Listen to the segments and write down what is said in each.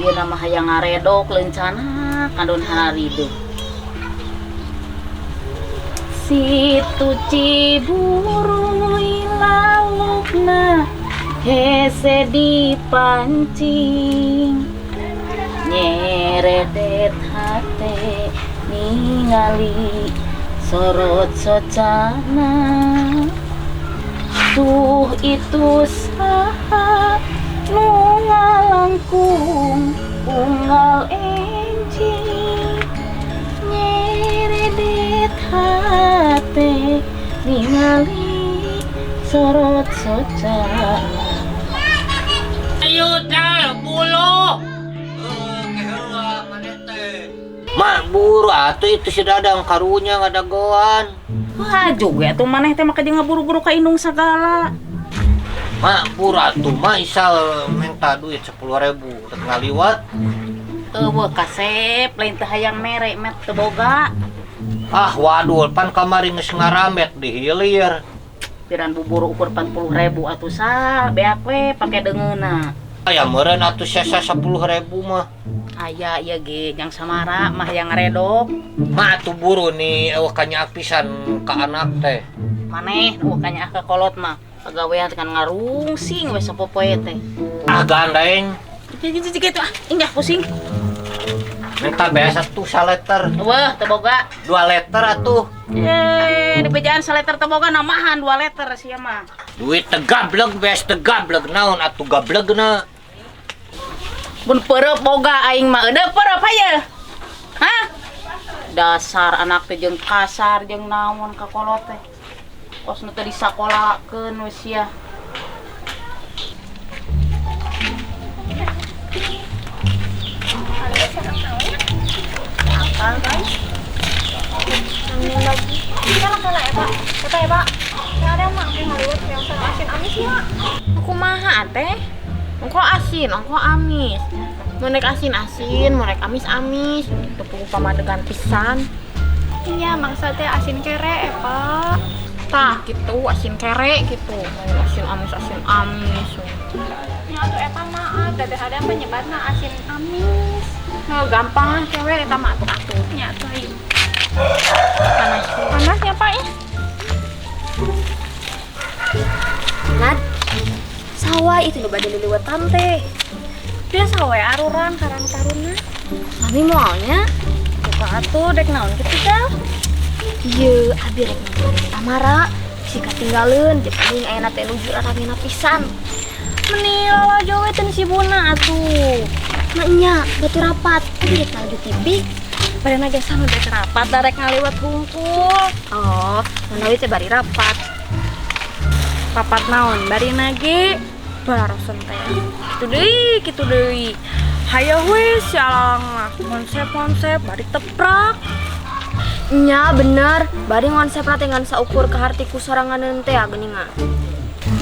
Ieu nama hayang ngaredok lencana kadon hararideuk. Situ Ciburu lalupna hese dipancing nyeredet hate ningali sorot socana. Tuh itu saha nu ngalangkung unggal enjing nyeredet hate ningali sorot socana. Ayo dah bulu. Mak buru atuh itu si Dadang karunya ngadagoan. Wah juga tuh maneh teh maka jeung ngaburu-buru ka indung sagala. Mak buru atuh mah isal minta duit 10.000 udah ngaliwat. Eueuh kasep lain teh hayang mere met teu boga. Ah waduh pan kamari geus ngaramet di hilir. Piran buburu ukur 40.000 atuh sah beak we pake deungeuna. Aya meureun atuh sesa 10.000 mah. Aya ieu ge jang samara mah yang ngaredok. Mak atuh buru nih eueuh kanyaak pisan ka anak teh. Maneh eueuh kanyaak ka kolot mah pagawean kan ngarungsing we sapopoe teh. Ah gandeng. Gitu gitu ah inggah pusing. Minta biasa tuh 1 liter. Wah teu boga. 2 liter atuh. Di bejaan 1 liter teu boga namahan 2 liter sia mah. Duit tegableg beas tegableg naon atuh gablegna. Mun peureup boga aing mah eudeuh peureup haye. Hah? Dasar anak teh jeung kasar jeung naon ka kolot teh. Kosna teh disakolakeun we sia. Apal guys? Nangin lagi. Kita kala ya pak. Kata ya pak. Nggak ada mak yang ngaliwat yang sareng asin amis ya. Aku maha teh. Engko asin, engko amis. Monek asin-asin, monek amis-amis. Tepung pamadegan pisan. Iya, maksudnya asin kere pak. Tah gitu, asin kere gitu. Asin amis. Ya tuh eta mah ada penyebabna asin amis. Nah, gampang cewek eta mah atuh nya tuh ayo. Panas ya pak ya. Nad, sawah itu lo badai lewat tante. Dia sawe aruran karang taruna. Kami maunya Buka atuh dek naon kitu teh. iya abi rek ngomong Tamara si katinggalin jadi paling enak teh nuju ramena pisan. Meni lala jowe teh si Buna atuh. Maknya batu rapat tapi rek lanjut TV. Bari na geus anu dek rapat darek ngaliwat hungkul. Oh, menawi teh bari rapat. Papat naon bari nage bararosan teh. Kitu deui. Hayo we sialang mah konsep-konsep bari teprak. Nya bener, bari konsep ratengan saukur ke hartiku sorangan teh geuningan.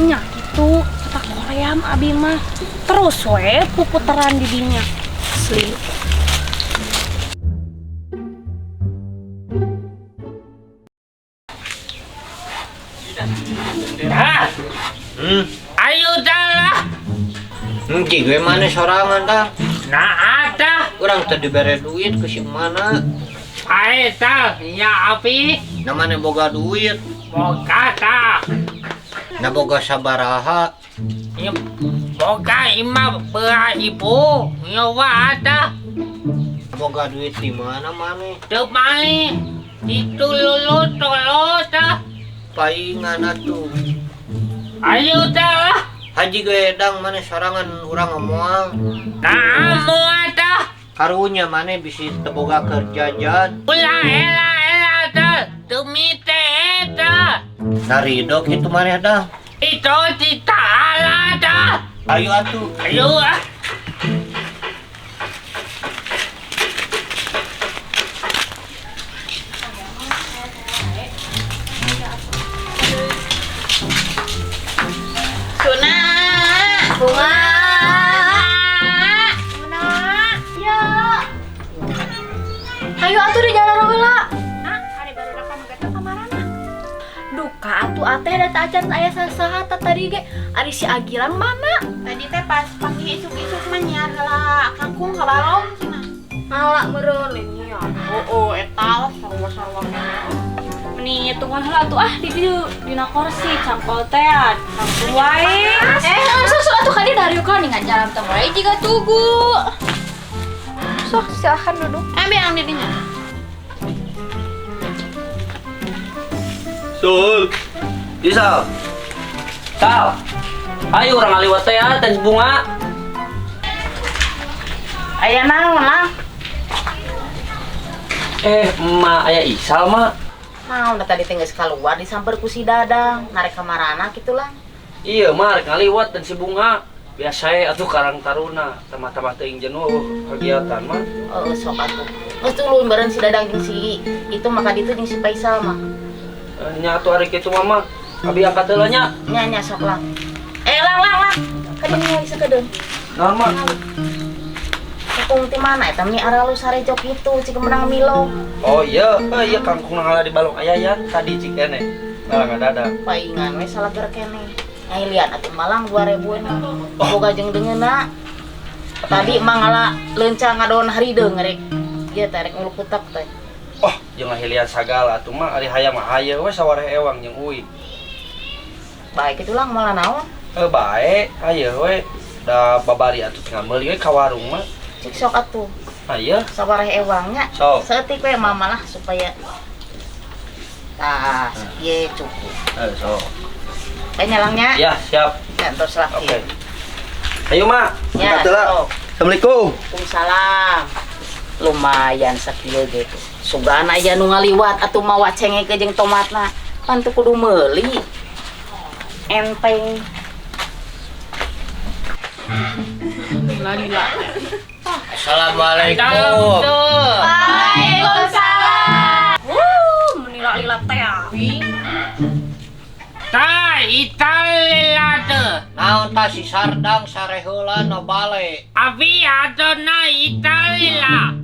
Nya kitu kata Korea mah abi mah terus we puputeran di dinya. Asli. Dah. Ayo dah lah. Gue mana sorangan dah? Nah ada. Orang tadi bere duit ke si mana? Ayo dah, ya api. Namanya boga duit. Boga dah. Nah boga sabaraha. Ya boga imah beah ibu. Ya ada. Boga duit di mana mana? Teu mai. Itu lulu tolo dah. Paingan atuh. Ayo dah. Haji gedang mana sorangan urang moal. Nah moal dah. Karunya mana bisa teboga kerjajan. Ulah ela dah. Demi teh dah. Naridok itu mana dah. Itu cita ala dah. Ayo atuh. Ayo ah. Bunga. Ya. Ayo atuh di jalan heula. Hari baru dapat menggetar kamarana. Duka atuh atuh ateh data acan aya sasaha tadi ge ari si Agilan mana? Tadi teh pas pagi isuk-isuk mah nya heula kangkung kabalong cenah. Malah meureun nya. Eta sarwa-sarwa. Meni hitungan heula tuh di dieu dina kursi cangkol teh cangkul wae. Sok atuh ka dieu dari ka ningan jalan teh wae jiga tugu. Sok silahkan duduk. Ambil yang di dinya. Sul, bisa. Sal, ayo orang ngaliwat teh ya, teh bunga. Aya naon lah? Emak aya Isal mak. Naon da tadi teh geus kaluar disamper ku si Dadang, narek ka marana kitu lah. Iya mak, rek ngaliwat dan si bunga. Biasa atuh Karang Taruna, tama-tama teuing jenuh kegiatan mah. Sok atuh. Geus tuluy bareng si Dadang jeung si itu maka ditu jeung si Faisal mah. Nya atuh ari kitu mama. Abi angkat heula nya. Nya sok lang. Lang. Ka dieu nyari sakedeung. Naon mak? Kangkung ti mana eta mi aralu sarejok itu cik menang Milo. Oh iya, iya kangkung nangala di balong ayayan tadi cik kene. Ngalah ngadadak. Paingan we salager kene. Ai lian atuh malang 2000 na. Boga jeung deungeuna. Tadi mangala leuncang ngadon harideung rek. Ieu teh rek nguluk kutak teh. Oh, jeung ngahilian sagala atuh mah ari hayang mah haye we sawareh ewang jeung uin. Baik itu lang malah naon? Bae, haye we. Da babari atuh tengah meuli we ka warung mah. Cik sok atuh. Haye. Sabareh ewangnya. Sok. Seutik we mama lah supaya tah ieu cukup. Sok. Kayaknya langnya. Ya, siap. Ya, terus lagi. Oke. Ayo, Mak. Ya, Angkat heula. sok. Assalamualaikum. Waalaikumsalam. Lumayan sakieu gitu. Sugana aya nu ngaliwat atuh mawa cengeke jeung tomatna. Pan teu kudu meuli. Enteng. Lila. Assalamualaikum. Waalaikumsalam. Menila-lila teh abi. Tah, italila teu. Naon tah si Sardang sare heula na bale. Abi adona italila.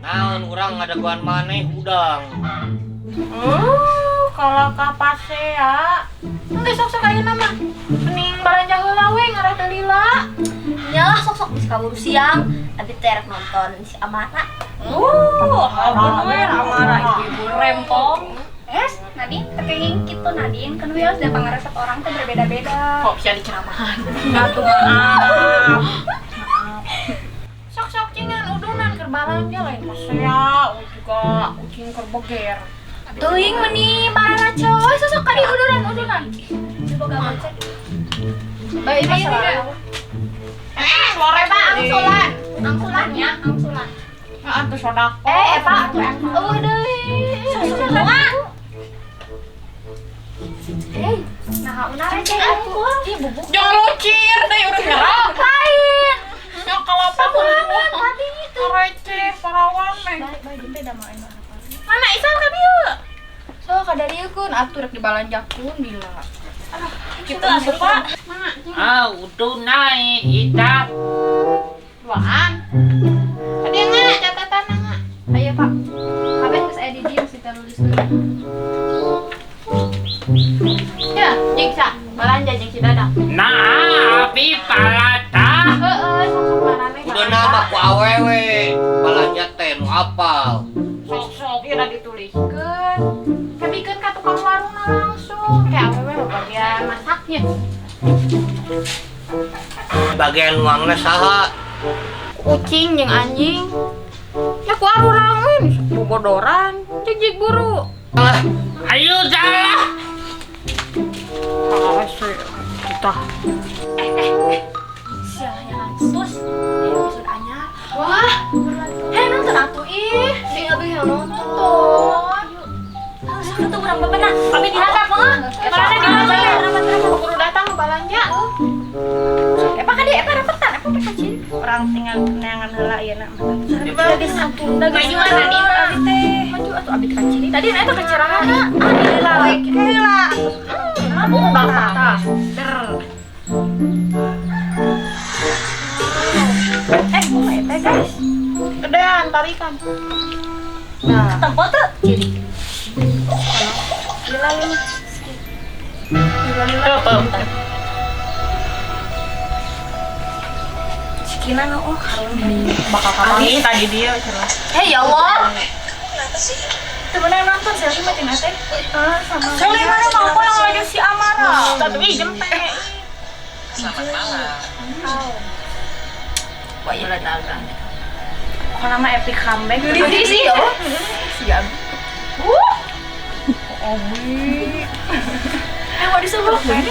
Naon urang ngadeguan maneh udang. Kalau kapase ya. Geus sok-sok ayeuna mah. Mending balanja heula we ngarah teh lila. Nyalah sok-sok geus kaburu siang, abi teh rek nonton si Amara. Hamun we Amara ibu rempong. Nadine, tapi gitu Nadine, kan we harus ada pangaresep orang tuh berbeda-beda. Kok bisa diceramahan? Atuh maaf. Sok-sok cingan udunan keur balanja lain pasea, juga ucing keur beger. Teuing meni parana coy, sosok ka di uduran. Coba gak baca. Baik ini sore Pak, Angsulan ya, angsulan. atuh sodako. Pak, deui. Bunga. Nah, unar aja aku. Ih, bubuk. Jangan lucir teh udah nyerah. Lain. Ya kalau Sakulangan tadi itu. receh parawan meh. Baik, beda main. Mana Isal ka dieu? So, kadarieukeun atuh rek dibalanjakeun bila. Kita asup Pak. Utuh naik ita. Duaan. Tadi enggak catatan enggak? Ayo, Pak. Kabeh geus aya di dieu sih tulis dulu. Ya, jengsa. Balanja jeung si Dadang. Nah, abi palata. Sok-sok marane. Udah nama ku awewe. Balanja teh nu apal. Sok-sok ieu udah dituliskeun. Kebikeun ka tukang warungna langsung. Kayak awewe bagian masaknya. Bagian uangnya saha? Kucing jeung anjing. Ya ku arurang we bobodoran. Jig buru. Ayo jalan. Kita. Sialanya lantus. Episode anyar. Wah, nonton atuh ih. Sing abi nonton tuh. Harus ketemu urang bebenah. Abi dihadap heeh. Mana di buru datang balanja. Pak kadi rapetan apa kacin. Orang tinggal neangan heula ieu na. Udah disantunda geus. Maju tadi abi teh. Maju atuh abi kacin. Tadi eta kecerahana. Heula. Heula. Udah tata. Boleh teh guys. Gedean tarikan. Nah, Tempo tuh jadi. gila lu. Si Kina nggak karun bakal Ini tadi dia cerah. ya Allah. Temenan nonton selfie matiin ate. Sama. Soalnya mana mau aku yang lagi si Amara. Tapi jempe. Wah, iya dagang. Kok nama epic comeback? Jadi sih yo. Siap. Mau disebut kan?